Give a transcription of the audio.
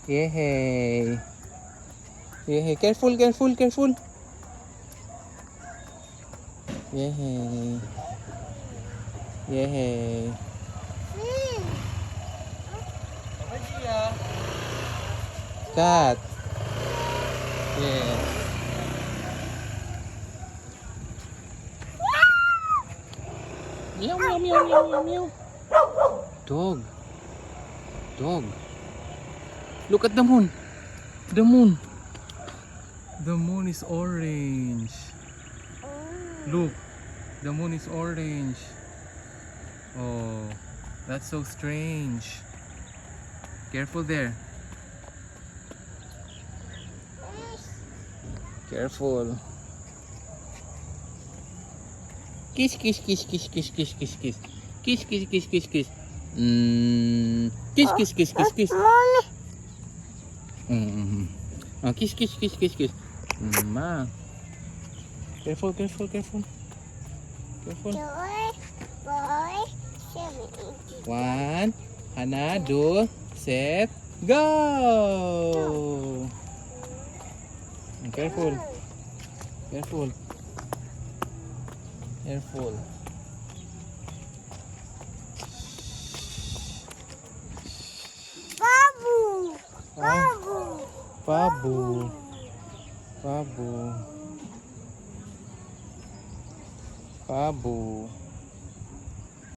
Yehey. Yehey. Careful, careful, careful. Yehey. Yehey. Cat. Yeah. Meow, meow, meow, meow, meow, meow. Dog. Dog. Look at the moon. The moon. The moon is orange. Look. The moon is orange. Oh, that's so strange. Careful there. Careful. Kiss, kiss, kiss, kiss, kiss, kiss, kiss, kiss. Kiss, kiss, kiss, kiss, kiss. Kiss, kiss, kiss, kiss, kiss. Oh, kiss, kiss, kiss, kiss, kiss. Ma. Careful, careful, careful. Careful. One. Hana, do, set, go. Careful. Careful. Careful. Babu. Babu. Babu. Babu. Babu.